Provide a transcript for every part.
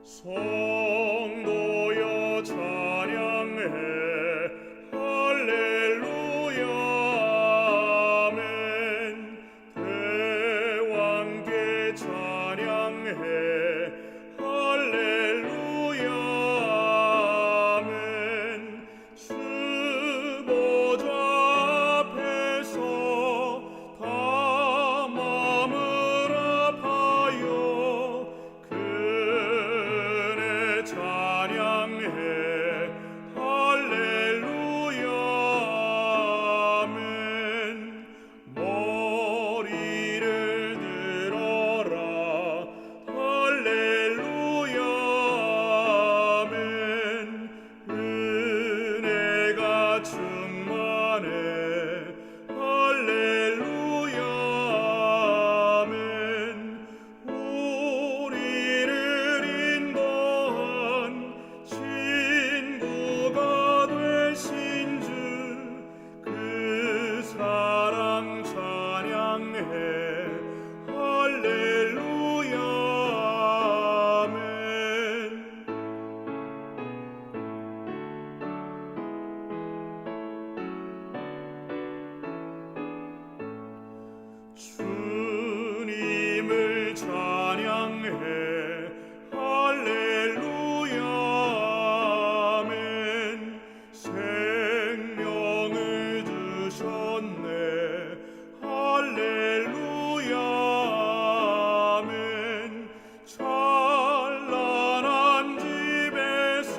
성도여 찬양해 할렐루야 아멘. 대왕께 찬양해 할렐루야 아멘. 주보좌 앞에서 다 마음을 아파요 그네 찬양해 할렐루야 아멘. 머리를 들어라 할렐루야 아멘. 은혜가 충만해 할렐루야 아멘. 우리를 인도한 친구가 되신 주 그 사랑 찬양해 할렐루야 아멘. 주님을 찬양해 할렐루야 아멘. 생명을 주셨네 할렐루야 아멘. 찬란한 집에서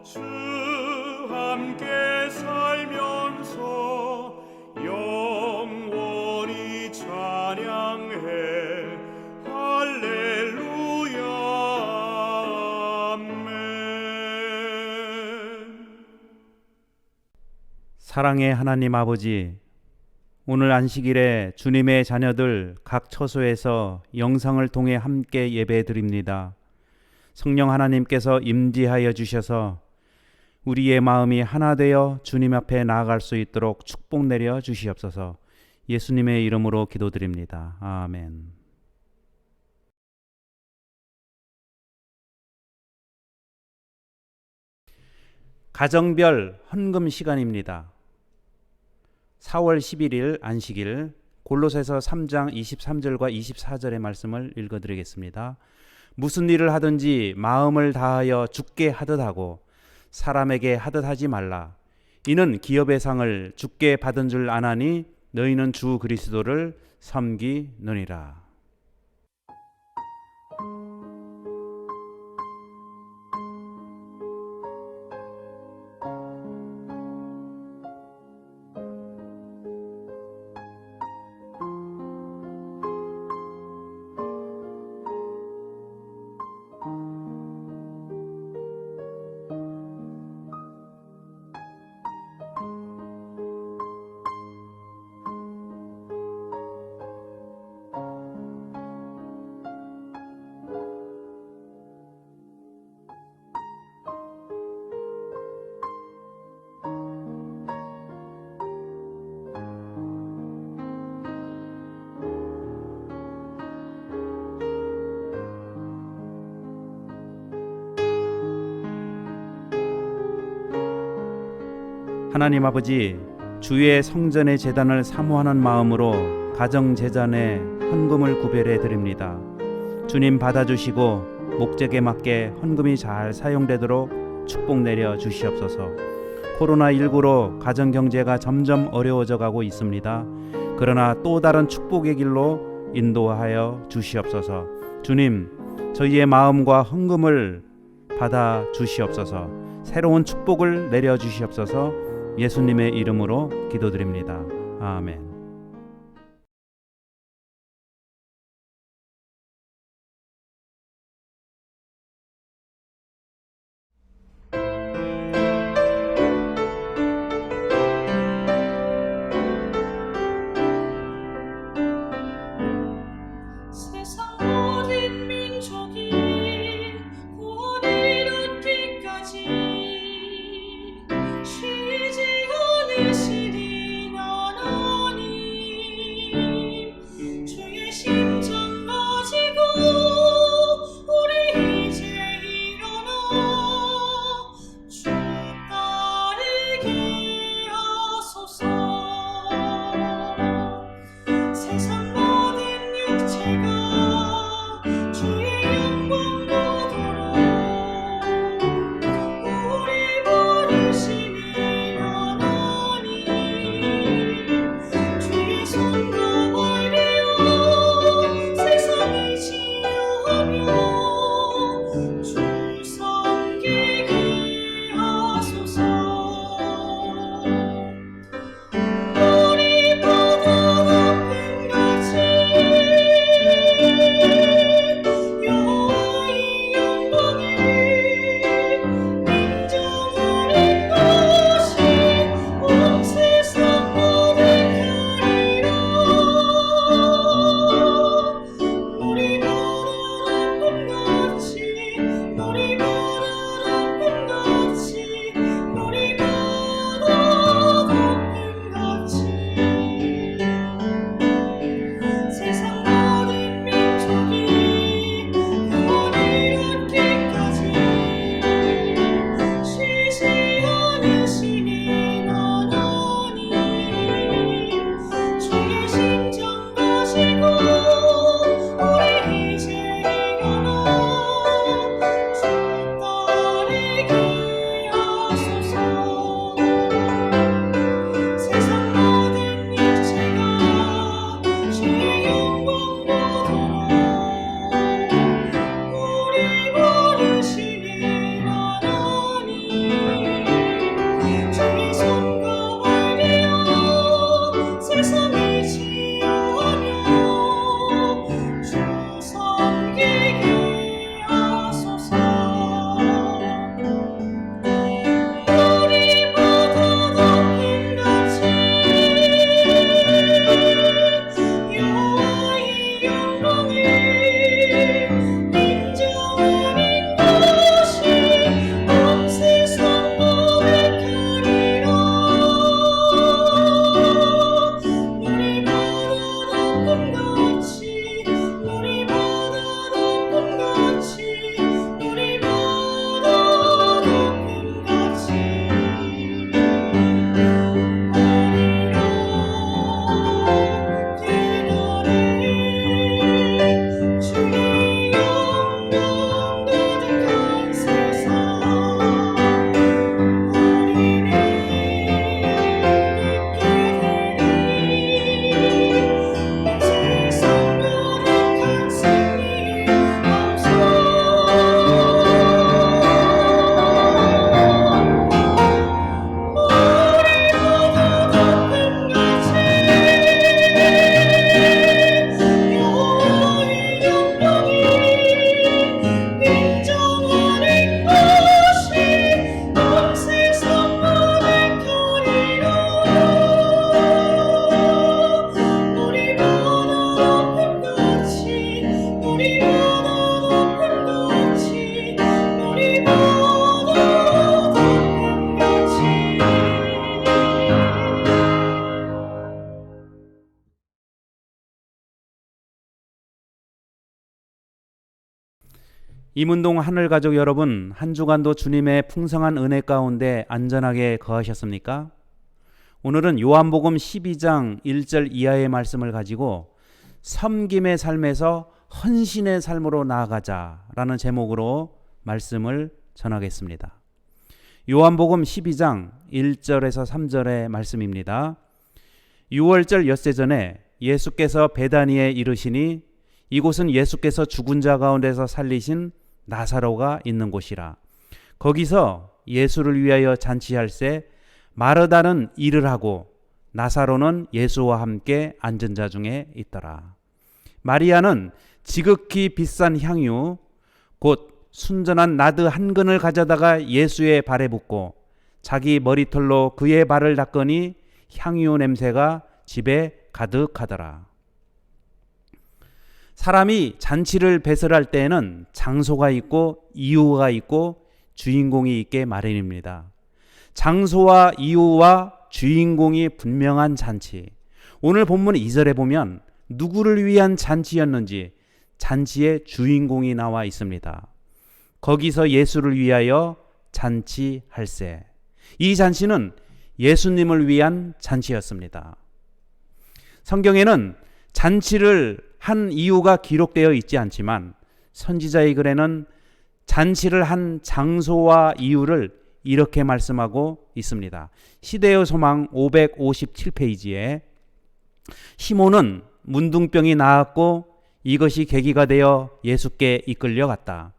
주 함께 살면서 영원히 찬양해 할렐루야 아멘. 사랑의 하나님 아버지, 오늘 안식일에 주님의 자녀들 각 처소에서 영상을 통해 함께 예배드립니다. 성령 하나님께서 임재하여 주셔서 우리의 마음이 하나 되어 주님 앞에 나아갈 수 있도록 축복 내려 주시옵소서. 예수님의 이름으로 기도드립니다. 아멘. 가정별 헌금 시간입니다. 4월 11일 안식일 골로새서 3장 23절과 24절의 말씀을 읽어드리겠습니다. 무슨 일을 하든지 마음을 다하여 주께 하듯 하고 사람에게 하듯 하지 말라. 이는 기업의 상을 주께 받은 줄 아나니 너희는 주 그리스도를 섬기느니라. 하나님 아버지, 주의 성전의 제단을 사모하는 마음으로 가정 제단에 헌금을 구별해 드립니다. 주님 받아주시고 목적에 맞게 헌금이 잘 사용되도록 축복 내려 주시옵소서. 코로나19로 가정 경제가 점점 어려워져 가고 있습니다. 그러나 또 다른 축복의 길로 인도하여 주시옵소서. 주님, 저희의 마음과 헌금을 받아 주시옵소서. 새로운 축복을 내려 주시옵소서. 예수님의 이름으로 기도드립니다. 아멘. 세상 모든 민족이 구원을 얻기까지 쉬지 않으시리 하나님. 이문동 하늘가족 여러분, 한 주간도 주님의 풍성한 은혜 가운데 안전하게 거하셨습니까? 오늘은 요한복음 12장 1절 이하의 말씀을 가지고 섬김의 삶에서 헌신의 삶으로 나아가자라는 제목으로 말씀을 전하겠습니다. 요한복음 12장 1절에서 3절의 말씀입니다. 6월절 엿새 전에 예수께서 베다니에 이르시니 이곳은 예수께서 죽은 자 가운데서 살리신 나사로가 있는 곳이라. 거기서 예수를 위하여 잔치할새 마르다는 일을 하고 나사로는 예수와 함께 앉은 자 중에 있더라. 마리아는 지극히 비싼 향유 곧 순전한 나드 한 근을 가져다가 예수의 발에 붓고 자기 머리털로 그의 발을 닦으니 향유 냄새가 집에 가득하더라. 사람이 잔치를 배설할 때에는 장소가 있고 이유가 있고 주인공이 있게 마련입니다. 장소와 이유와 주인공이 분명한 잔치. 오늘 본문 2절에 보면 누구를 위한 잔치였는지 잔치의 주인공이 나와 있습니다. 거기서 예수를 위하여 잔치할새. 이 잔치는 예수님을 위한 잔치였습니다. 성경에는 잔치를 한 이유가 기록되어 있지 않지만 선지자의 글에는 잔치를 한 장소와 이유를 이렇게 말씀하고 있습니다. 시대의 소망 557페이지에 시몬은 문둥병이 나았고 이것이 계기가 되어 예수께 이끌려 갔다.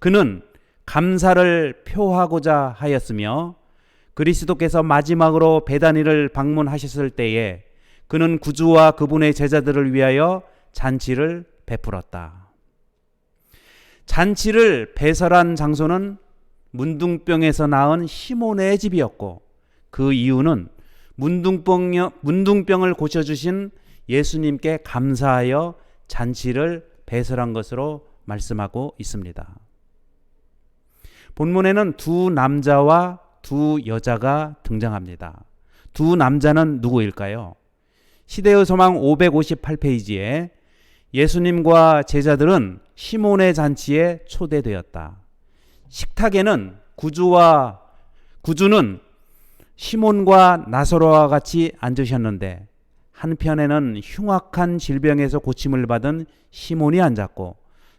그는 감사를 표하고자 하였으며 그리스도께서 마지막으로 베다니를 방문하셨을 때에 그는 구주와 그분의 제자들을 위하여 잔치를 베풀었다. 잔치를 배설한 장소는 문둥병에서 나은 시몬의 집이었고 그 이유는 문둥병을 고쳐주신 예수님께 감사하여 잔치를 배설한 것으로 말씀하고 있습니다. 본문에는 두 남자와 두 여자가 등장합니다. 두 남자는 누구일까요? 시대의 소망 558페이지에 예수님과 제자들은 시몬의 잔치에 초대되었다. 식탁에는 구주는 시몬과 나사로와 같이 앉으셨는데 한편에는 흉악한 질병에서 고침을 받은 시몬이 앉았고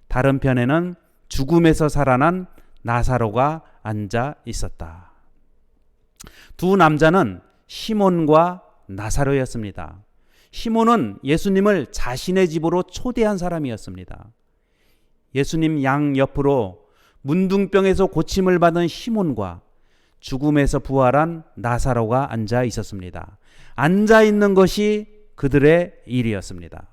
다른 편에는 죽음에서 살아난 나사로가 앉아 있었다. 두 남자는 시몬과 나사로였습니다. 시몬은 예수님을 자신의 집으로 초대한 사람이었습니다. 예수님 양옆으로 문둥병에서 고침을 받은 시몬과 죽음에서 부활한 나사로가 앉아 있었습니다. 앉아 있는 것이 그들의 일이었습니다.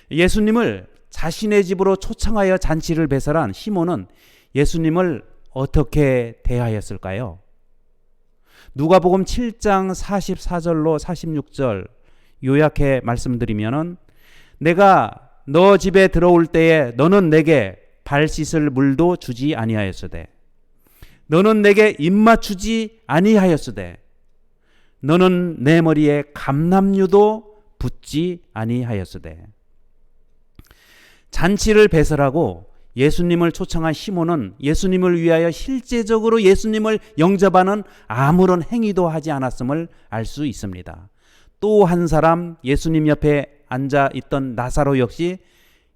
예수님을 자신의 집으로 초청하여 잔치를 배설한 시몬은 예수님을 어떻게 대하였을까요? 누가복음 7장 44절로 46절 요약해 말씀드리면은 내가 너 집에 들어올 때에 너는 내게 발 씻을 물도 주지 아니하였으되 너는 내게 입맞추지 아니하였으되 너는 내 머리에 감람유도 붓지 아니하였으되. 잔치를 배설하고 예수님을 초청한 시몬은 예수님을 위하여 실제적으로 예수님을 영접하는 아무런 행위도 하지 않았음을 알 수 있습니다. 또 한 사람 예수님 옆에 앉아 있던 나사로 역시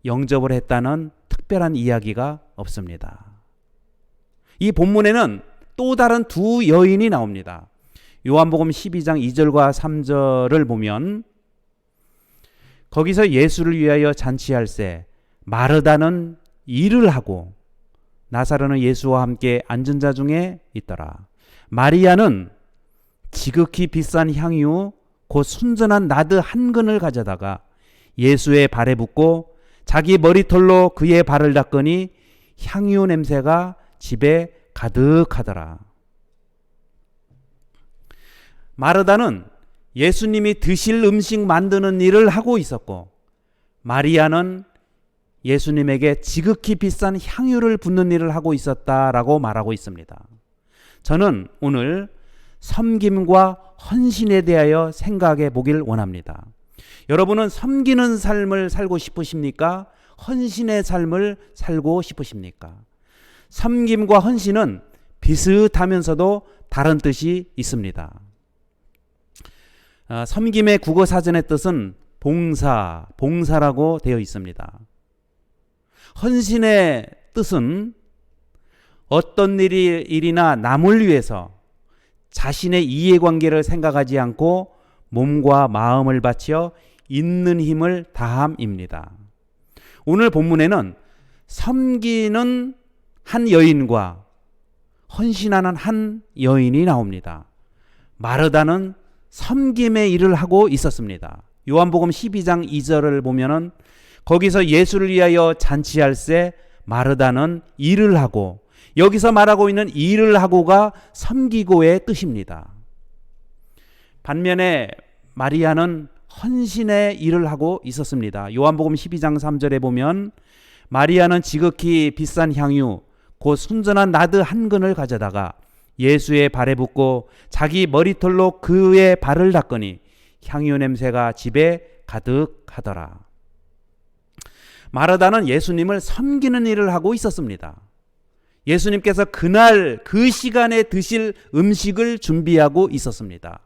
영접을 했다는 특별한 이야기가 없습니다. 이 본문에는 또 다른 두 여인이 나옵니다. 요한복음 12장 2절과 3절을 보면 거기서 예수를 위하여 잔치할새 마르다는 일을 하고 나사로는 예수와 함께 앉은 자 중에 있더라. 마리아는 지극히 비싼 향유 곧 순전한 나드 한 근을 가져다가 예수의 발에 붓고 자기 머리털로 그의 발을 닦으니 향유 냄새가 집에 가득하더라. 마르다는 예수님이 드실 음식 만드는 일을 하고 있었고 마리아는 예수님에게 지극히 비싼 향유를 붓는 일을 하고 있었다라고 말하고 있습니다. 저는 오늘 섬김과 헌신에 대하여 생각해 보길 원합니다. 여러분은 섬기는 삶을 살고 싶으십니까? 헌신의 삶을 살고 싶으십니까? 섬김과 헌신은 비슷하면서도 다른 뜻이 있습니다. 섬김의 국어 사전의 뜻은 봉사라고 되어 있습니다. 헌신의 뜻은 어떤 일이나 남을 위해서 자신의 이해관계를 생각하지 않고 몸과 마음을 바쳐 있는 힘을 다함입니다. 오늘 본문에는 섬기는 한 여인과 헌신하는 한 여인이 나옵니다. 마르다는 섬김의 일을 하고 있었습니다. 요한복음 12장 2절을 보면은 거기서 예수를 위하여 잔치할세 마르다는 일을 하고, 여기서 말하고 있는 일을 하고가 섬기고의 뜻입니다. 반면에 마리아는 헌신의 일을 하고 있었습니다. 요한복음 12장 3절에 보면 마리아는 지극히 비싼 향유 곧 순전한 나드 한 근을 가져다가 예수의 발에 붓고 자기 머리털로 그의 발을 닦으니 향유 냄새가 집에 가득하더라. 마르다는 예수님을 섬기는 일을 하고 있었습니다. 예수님께서 그날 그 시간에 드실 음식을 준비하고 있었습니다.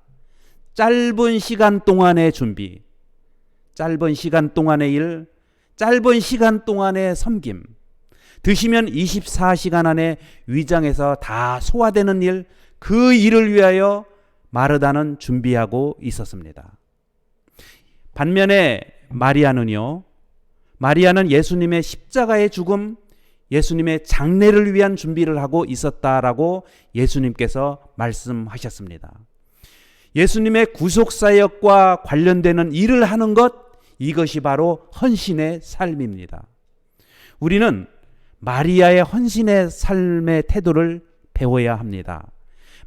짧은 시간 동안의 준비, 짧은 시간 동안의 일, 짧은 시간 동안의 섬김, 드시면 24시간 안에 위장에서 다 소화되는 일, 그 일을 위하여 마르다는 준비하고 있었습니다. 반면에 마리아는 예수님의 십자가의 죽음, 예수님의 장례를 위한 준비를 하고 있었다라고 예수님께서 말씀하셨습니다. 예수님의 구속사역과 관련되는 일을 하는 것, 이것이 바로 헌신의 삶입니다. 우리는 마리아의 헌신의 삶의 태도를 배워야 합니다.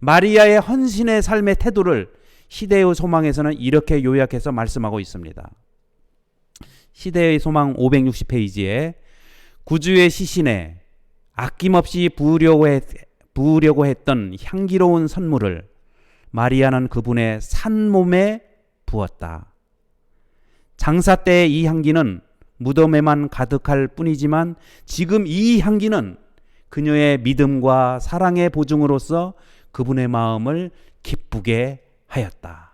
마리아의 헌신의 삶의 태도를 시대의 소망에서는 이렇게 요약해서 말씀하고 있습니다. 시대의 소망 560페이지에 구주의 시신에 아낌없이 부으려고 했던 향기로운 선물을 마리아는 그분의 산 몸에 부었다. 장사 때의 이 향기는 무덤에만 가득할 뿐이지만 지금 이 향기는 그녀의 믿음과 사랑의 보증으로서 그분의 마음을 기쁘게 하였다.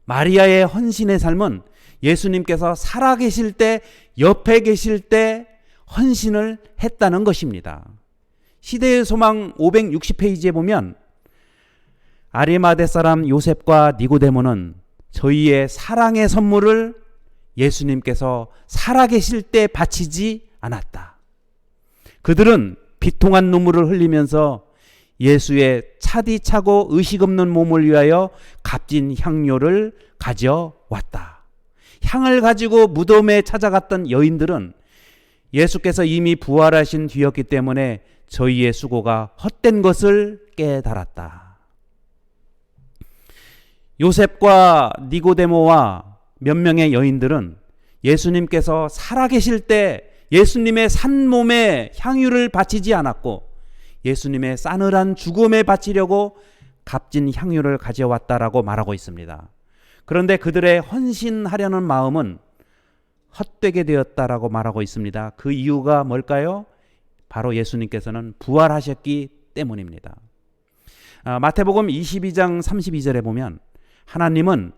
마리아의 헌신의 삶은 예수님께서 살아계실 때, 옆에 계실 때 헌신을 했다는 것입니다. 시대의 소망 560페이지에 보면 아리마대 사람 요셉과 니고데모는 저희의 사랑의 선물을 예수님께서 살아계실 때 바치지 않았다. 그들은 비통한 눈물을 흘리면서 예수의 차디차고 의식 없는 몸을 위하여 값진 향료를 가져왔다. 향을 가지고 무덤에 찾아갔던 여인들은 예수께서 이미 부활하신 뒤였기 때문에 저희의 수고가 헛된 것을 깨달았다. 요셉과 니고데모와 몇 명의 여인들은 예수님께서 살아계실 때 예수님의 산 몸에 향유를 바치지 않았고 예수님의 싸늘한 죽음에 바치려고 값진 향유를 가져왔다라고 말하고 있습니다. 그런데 그들의 헌신하려는 마음은 헛되게 되었다라고 말하고 있습니다. 그 이유가 뭘까요? 바로 예수님께서는 부활하셨기 때문입니다. 마태복음 22장 32절에 보면 하나님은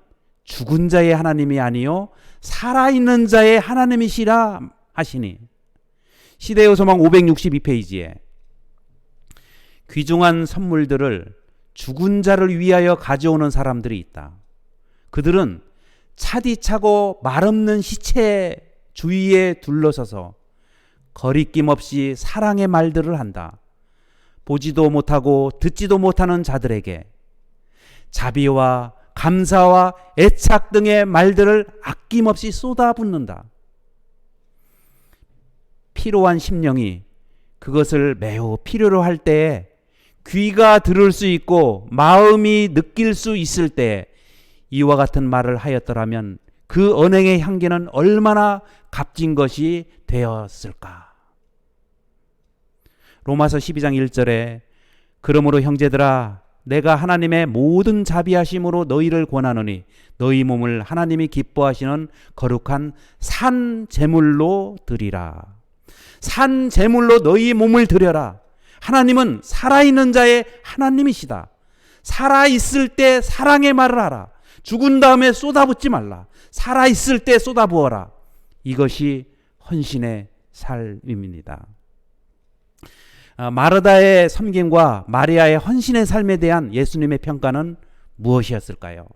죽은 자의 하나님이 아니요 살아있는 자의 하나님이시라 하시니, 시대의 소망 562페이지에 귀중한 선물들을 죽은 자를 위하여 가져오는 사람들이 있다. 그들은 차디차고 말없는 시체 주위에 둘러서서 거리낌 없이 사랑의 말들을 한다. 보지도 못하고 듣지도 못하는 자들에게 자비와 감사와 애착 등의 말들을 아낌없이 쏟아붓는다. 피로한 심령이 그것을 매우 필요로 할 때에, 귀가 들을 수 있고 마음이 느낄 수 있을 때에 이와 같은 말을 하였더라면 그 언행의 향기는 얼마나 값진 것이 되었을까. 로마서 12장 1절에 그러므로 형제들아 내가 하나님의 모든 자비하심으로 너희를 권하노니 너희 몸을 하나님이 기뻐하시는 거룩한 산 제물로 드리라. 산 제물로 너희 몸을 드려라. 하나님은 살아있는 자의 하나님이시다. 살아있을 때 사랑의 말을 하라. 죽은 다음에 쏟아붓지 말라. 살아있을 때 쏟아부어라. 이것이 헌신의 삶입니다. 마르다의 섬김과 마리아의 헌신의 삶에 대한 예수님의 평가는 무엇이었을까요?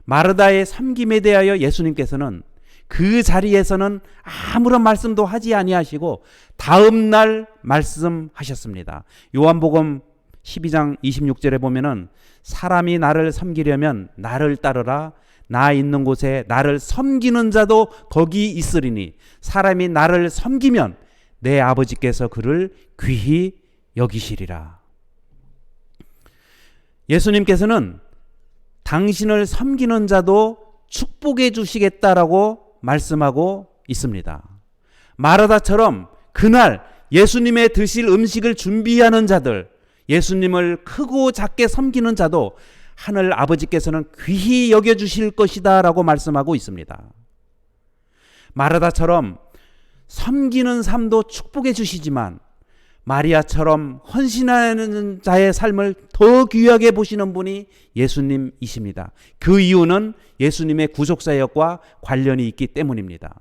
마르다의 섬김에 대하여 예수님께서는 그 자리에서는 아무런 말씀도 하지 아니하시고 다음 날 말씀하셨습니다. 요한복음 12장 26절에 보면은 사람이 나를 섬기려면 나를 따르라. 나 있는 곳에 나를 섬기는 자도 거기 있으리니 사람이 나를 섬기면 내 아버지께서 그를 귀히 여기시리라. 예수님께서는 당신을 섬기는 자도 축복해 주시겠다라고 말씀하고 있습니다. 마르다처럼 그날 예수님의 드실 음식을 준비하는 자들, 예수님을 크고 작게 섬기는 자도 하늘 아버지께서는 귀히 여겨주실 것이다 라고 말씀하고 있습니다. 마르다처럼 섬기는 삶도 축복해 주시지만 마리아처럼 헌신하는 자의 삶을 더 귀하게 보시는 분이 예수님이십니다. 그 이유는 예수님의 구속사역과 관련이 있기 때문입니다.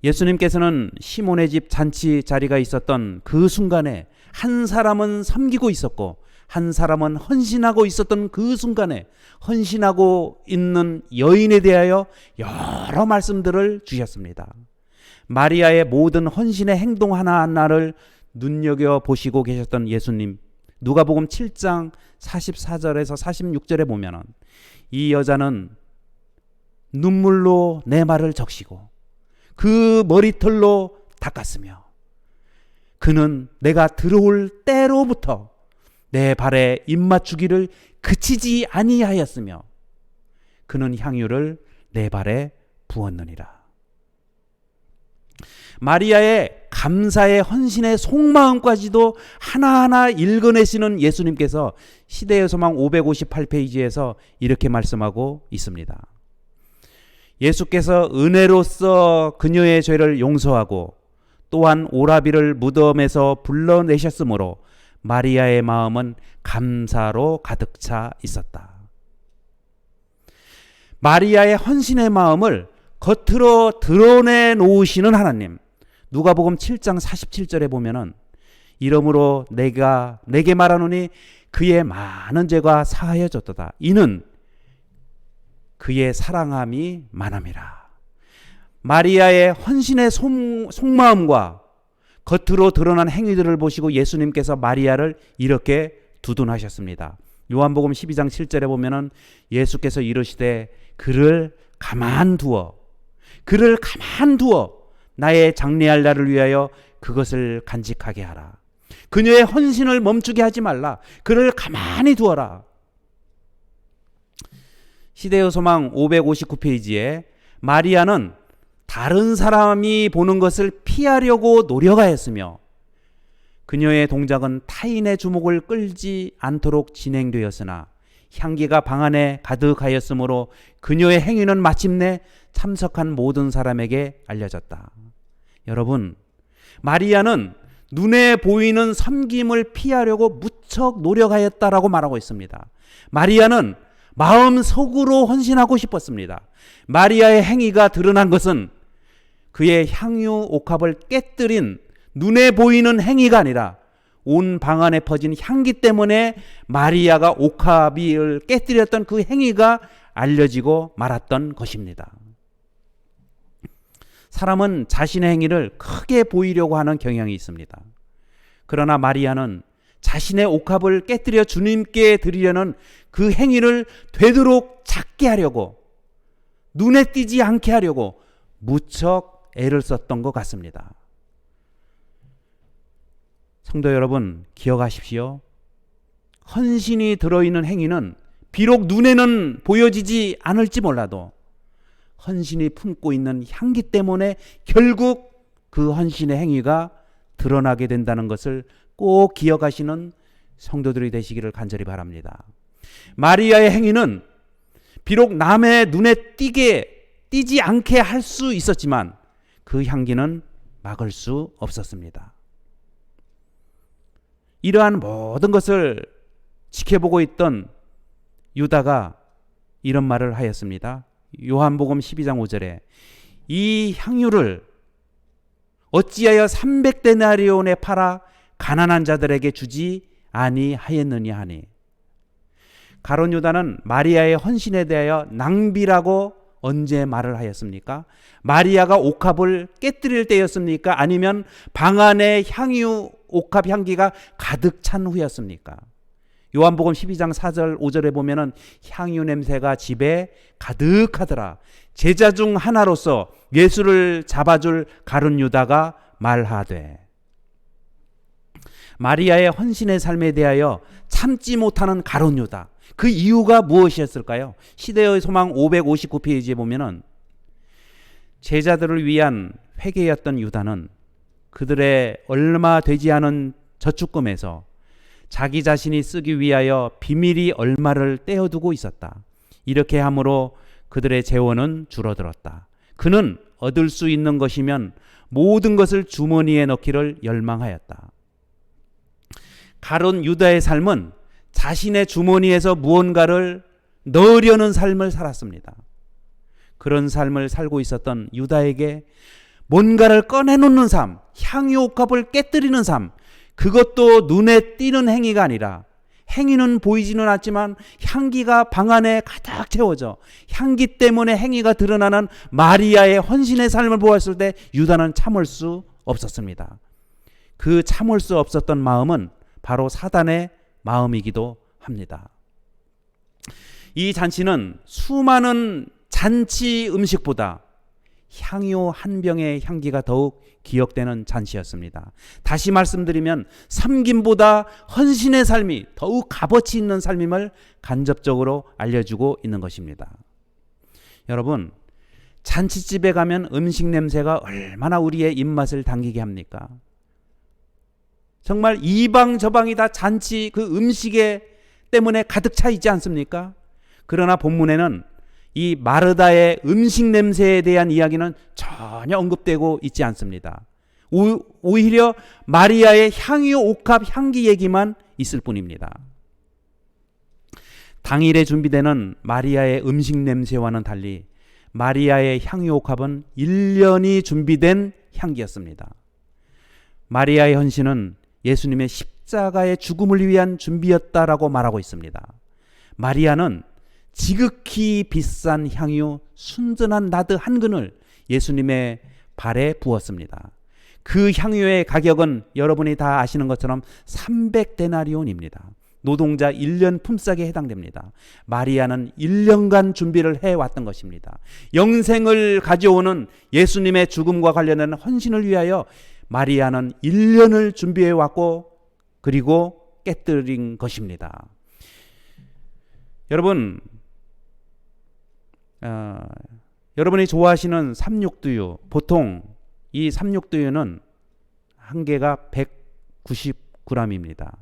예수님께서는 시몬의 집 잔치 자리가 있었던 그 순간에 한 사람은 섬기고 있었고 한 사람은 헌신하고 있었던 그 순간에 헌신하고 있는 여인에 대하여 여러 말씀들을 주셨습니다. 마리아의 모든 헌신의 행동 하나하나를 눈여겨보시고 계셨던 예수님, 누가복음 7장 44절에서 46절에 보면 이 여자는 눈물로 내 말을 적시고 그 머리털로 닦았으며 그는 내가 들어올 때로부터 내 발에 입맞추기를 그치지 아니하였으며 그는 향유를 내 발에 부었느니라. 마리아의 감사의 헌신의 속마음까지도 하나하나 읽어내시는 예수님께서 시대의 소망 558페이지에서 이렇게 말씀하고 있습니다. 예수께서 은혜로써 그녀의 죄를 용서하고 또한 오라비를 무덤에서 불러내셨으므로 마리아의 마음은 감사로 가득 차 있었다. 마리아의 헌신의 마음을 겉으로 드러내 놓으시는 하나님, 누가복음 7장 47절에 보면은 이러므로 내가 내게 말하노니 그의 많은 죄가 사하여졌도다. 이는 그의 사랑함이 많음이라. 마리아의 헌신의 속마음과 겉으로 드러난 행위들을 보시고 예수님께서 마리아를 이렇게 두둔하셨습니다. 요한복음 12장 7절에 보면은 예수께서 이르시되 그를 가만두어 나의 장래할 날을 위하여 그것을 간직하게 하라. 그녀의 헌신을 멈추게 하지 말라. 그를 가만히 두어라. 시대의 소망 559페이지에 마리아는 다른 사람이 보는 것을 피하려고 노력하였으며 그녀의 동작은 타인의 주목을 끌지 않도록 진행되었으나 향기가 방 안에 가득하였으므로 그녀의 행위는 마침내 참석한 모든 사람에게 알려졌다. 여러분, 마리아는 눈에 보이는 섬김을 피하려고 무척 노력하였다라고 말하고 있습니다. 마리아는 마음속으로 헌신하고 싶었습니다. 마리아의 행위가 드러난 것은 그의 향유 옥합을 깨뜨린 눈에 보이는 행위가 아니라 온 방 안에 퍼진 향기 때문에 마리아가 옥합을 깨뜨렸던 그 행위가 알려지고 말았던 것입니다. 사람은 자신의 행위를 크게 보이려고 하는 경향이 있습니다. 그러나 마리아는 자신의 옥합을 깨뜨려 주님께 드리려는 그 행위를 되도록 작게 하려고, 눈에 띄지 않게 하려고 무척 애를 썼던 것 같습니다. 성도 여러분, 기억하십시오. 헌신이 들어있는 행위는 비록 눈에는 보여지지 않을지 몰라도 헌신이 품고 있는 향기 때문에 결국 그 헌신의 행위가 드러나게 된다는 것을 꼭 기억하시는 성도들이 되시기를 간절히 바랍니다. 마리아의 행위는 비록 남의 눈에 띄지 않게 할 수 있었지만 그 향기는 막을 수 없었습니다. 이러한 모든 것을 지켜보고 있던 유다가 이런 말을 하였습니다. 요한복음 12장 5절에 이 향유를 어찌하여 300데나리온에 팔아 가난한 자들에게 주지 아니하였느냐 하니, 가룟 유다는 마리아의 헌신에 대하여 낭비라고 언제 말을 하였습니까? 마리아가 옥합을 깨뜨릴 때였습니까? 아니면 방 안에 옥합 향기가 가득 찬 후였습니까? 요한복음 12장 4절 5절에 보면은 향유 냄새가 집에 가득하더라. 제자 중 하나로서 예수를 잡아줄 가룟 유다가 말하되, 마리아의 헌신의 삶에 대하여 참지 못하는 가룟 유다, 그 이유가 무엇이었을까요? 시대의 소망 559페이지에 보면은 제자들을 위한 회개였던 유다는 그들의 얼마 되지 않은 저축금에서 자기 자신이 쓰기 위하여 비밀이 얼마를 떼어두고 있었다. 이렇게 함으로 그들의 재원은 줄어들었다. 그는 얻을 수 있는 것이면 모든 것을 주머니에 넣기를 열망하였다. 가룟 유다의 삶은 자신의 주머니에서 무언가를 넣으려는 삶을 살았습니다. 그런 삶을 살고 있었던 유다에게 뭔가를 꺼내놓는 삶, 향유옥합을 깨뜨리는 삶, 그것도 눈에 띄는 행위가 아니라, 행위는 보이지는 않지만 향기가 방 안에 가득 채워져 향기 때문에 행위가 드러나는 마리아의 헌신의 삶을 보았을 때 유다는 참을 수 없었습니다. 그 참을 수 없었던 마음은 바로 사단의 마음이기도 합니다. 이 잔치는 수많은 잔치 음식보다 향유 한 병의 향기가 더욱 기억되는 잔치였습니다. 다시 말씀드리면 섬김보다 헌신의 삶이 더욱 값어치 있는 삶임을 간접적으로 알려주고 있는 것입니다. 여러분, 잔치집에 가면 음식 냄새가 얼마나 우리의 입맛을 당기게 합니까? 정말 이방 저방이 다 잔치 그 음식에 때문에 가득 차 있지 않습니까? 그러나 본문에는 이 마르다의 음식 냄새에 대한 이야기는 전혀 언급되고 있지 않습니다. 오히려 마리아의 향유 옥합 향기 얘기만 있을 뿐입니다. 당일에 준비되는 마리아의 음식 냄새와는 달리 마리아의 향유 옥합은 1년이 준비된 향기였습니다. 마리아의 헌신은 예수님의 십자가의 죽음을 위한 준비였다라고 말하고 있습니다. 마리아는 지극히 비싼 향유 순전한 나드 한 근을 예수님의 발에 부었습니다. 그 향유의 가격은 여러분이 다 아시는 것처럼 300데나리온입니다. 노동자 1년 품삯에 해당됩니다. 마리아는 1년간 준비를 해왔던 것입니다. 영생을 가져오는 예수님의 죽음과 관련된 헌신을 위하여 마리아는 1년을 준비해왔고 그리고 깨뜨린 것입니다. 여러분, 여러분이 좋아하시는 삼육두유, 보통 이 삼육두유는 한 개가 190g입니다.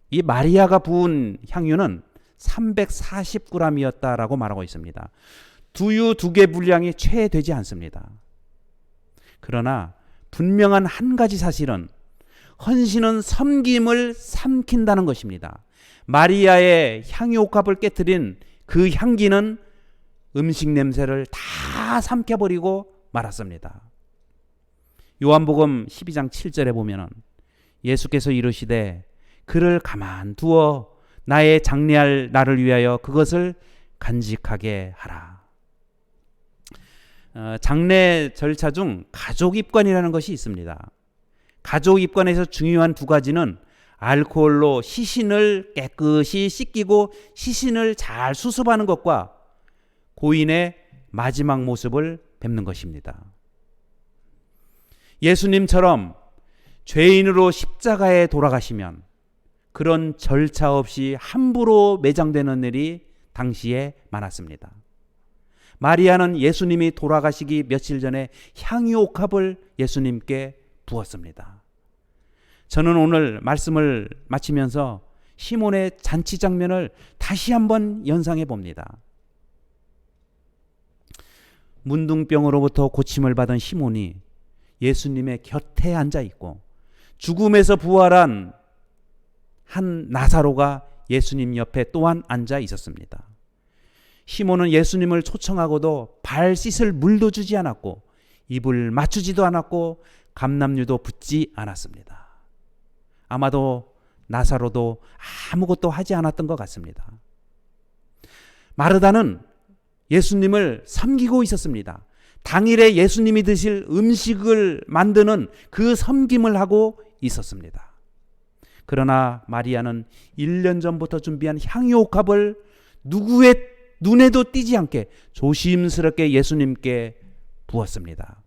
이 마리아가 부은 향유는 340g이었다라고 말하고 있습니다. 두유 2개 분량이 채 되지 않습니다. 그러나 분명한 한 가지 사실은 헌신은 섬김을 삼킨다는 것입니다. 마리아의 향유옥합을 깨뜨린 그 향기는 음식 냄새를 다 삼켜버리고 말았습니다. 요한복음 12장 7절에 보면은 예수께서 이르시되 그를 가만두어 나의 장례할 날을 위하여 그것을 간직하게 하라. 장례 절차 중 가족 입관이라는 것이 있습니다. 가족 입관에서 중요한 2가지는 알코올로 시신을 깨끗이 씻기고 시신을 잘 수습하는 것과 고인의 마지막 모습을 뵙는 것입니다. 예수님처럼 죄인으로 십자가에 돌아가시면 그런 절차 없이 함부로 매장되는 일이 당시에 많았습니다. 마리아는 예수님이 돌아가시기 며칠 전에 향유옥합을 예수님께 부었습니다. 저는 오늘 말씀을 마치면서 시몬의 잔치 장면을 다시 한번 연상해 봅니다. 문둥병으로부터 고침을 받은 시몬이 예수님의 곁에 앉아 있고 죽음에서 부활한 한 나사로가 예수님 옆에 또한 앉아 있었습니다. 시몬은 예수님을 초청하고도 발 씻을 물도 주지 않았고 입을 맞추지도 않았고 감람류도 붓지 않았습니다. 아마도 나사로도 아무것도 하지 않았던 것 같습니다. 마르다는 예수님을 섬기고 있었습니다. 당일에 예수님이 드실 음식을 만드는 그 섬김을 하고 있었습니다. 그러나 마리아는 1년 전부터 준비한 향유옥합을 누구의 눈에도 띄지 않게 조심스럽게 예수님께 부었습니다.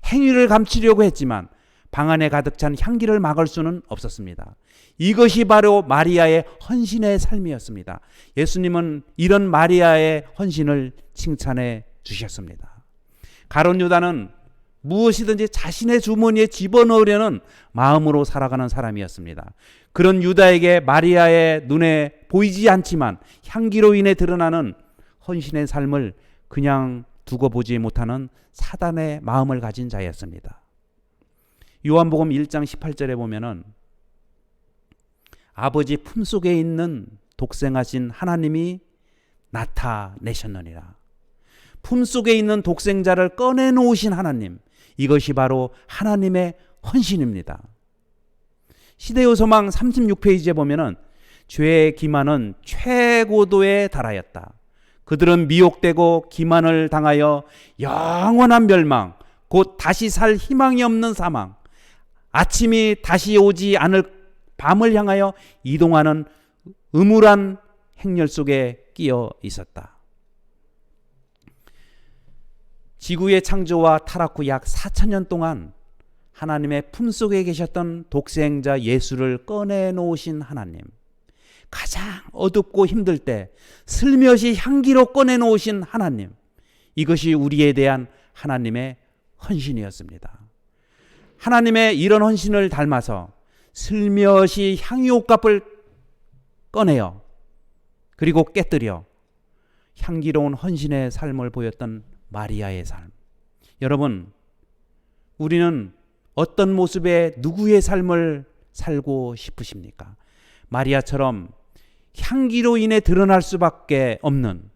행위를 감추려고 했지만 방 안에 가득 찬 향기를 막을 수는 없었습니다. 이것이 바로 마리아의 헌신의 삶이었습니다. 예수님은 이런 마리아의 헌신을 칭찬해 주셨습니다. 가룟 유다는 무엇이든지 자신의 주머니에 집어넣으려는 마음으로 살아가는 사람이었습니다. 그런 유다에게 마리아의 눈에 보이지 않지만 향기로 인해 드러나는 헌신의 삶을 그냥 두고 보지 못하는 사단의 마음을 가진 자였습니다. 요한복음 1장 18절에 보면은 아버지 품속에 있는 독생하신 하나님이 나타내셨느니라. 품속에 있는 독생자를 꺼내놓으신 하나님, 이것이 바로 하나님의 헌신입니다. 시대의 소망 36페이지에 보면은 죄의 기만은 최고도에 달하였다. 그들은 미혹되고 기만을 당하여 영원한 멸망, 곧 다시 살 희망이 없는 사망, 아침이 다시 오지 않을 밤을 향하여 이동하는 음울한 행렬 속에 끼어 있었다. 지구의 창조와 타락 후 약 4,000년 동안 하나님의 품속에 계셨던 독생자 예수를 꺼내놓으신 하나님, 가장 어둡고 힘들 때 슬며시 향기로 꺼내놓으신 하나님, 이것이 우리에 대한 하나님의 헌신이었습니다. 하나님의 이런 헌신을 닮아서 슬며시 향유옥합을 꺼내어 그리고 깨뜨려 향기로운 헌신의 삶을 보였던 마리아의 삶. 여러분, 우리는 어떤 모습의 누구의 삶을 살고 싶으십니까? 마리아처럼 향기로 인해 드러날 수밖에 없는,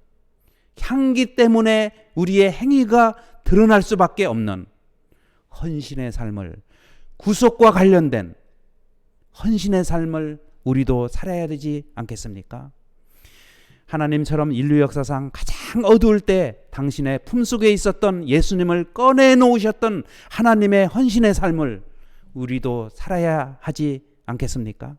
향기 때문에 우리의 행위가 드러날 수밖에 없는 헌신의 삶을, 구속과 관련된 헌신의 삶을 우리도 살아야 되지 않겠습니까? 하나님처럼 인류 역사상 가장 어두울 때 당신의 품속에 있었던 예수님을 꺼내놓으셨던 하나님의 헌신의 삶을 우리도 살아야 하지 않겠습니까?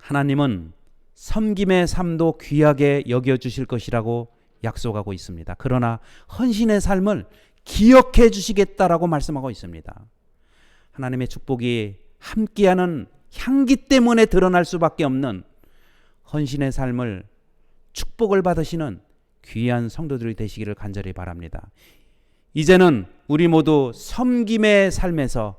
하나님은 섬김의 삶도 귀하게 여겨주실 것이라고 약속하고 있습니다. 그러나 헌신의 삶을 기억해 주시겠다라고 말씀하고 있습니다. 하나님의 축복이 함께하는 향기 때문에 드러날 수밖에 없는 헌신의 삶을 축복을 받으시는 귀한 성도들이 되시기를 간절히 바랍니다. 이제는 우리 모두 섬김의 삶에서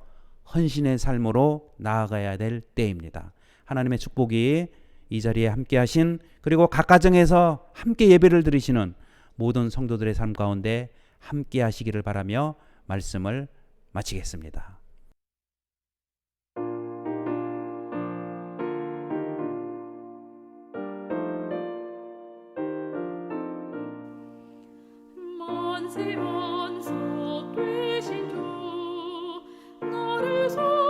헌신의 삶으로 나아가야 될 때입니다. 하나님의 축복이 이 자리에 함께 하신, 그리고 각 가정에서 함께 예배를 드리시는 모든 성도들의 삶 가운데 함께 하시기를 바라며 말씀을 마치겠습니다. 만세 만사 되신 주 나를 섬겨주옵소서.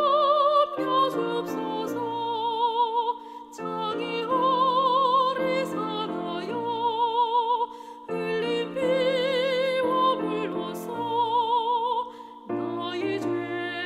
장이 오래 살아요 흘린 피와 물로써 나의 죄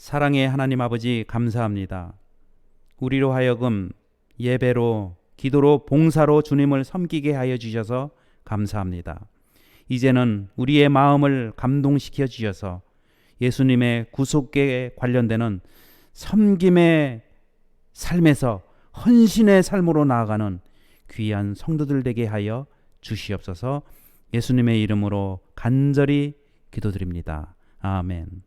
사랑의 하나님 아버지 감사합니다. 우리로 하여금 예배로, 기도로, 봉사로 주님을 섬기게 하여 주셔서 감사합니다. 이제는 우리의 마음을 감동시켜 주셔서 예수님의 구속에 관련되는 섬김의 삶에서 헌신의 삶으로 나아가는 귀한 성도들 되게 하여 주시옵소서. 예수님의 이름으로 간절히 기도드립니다. 아멘.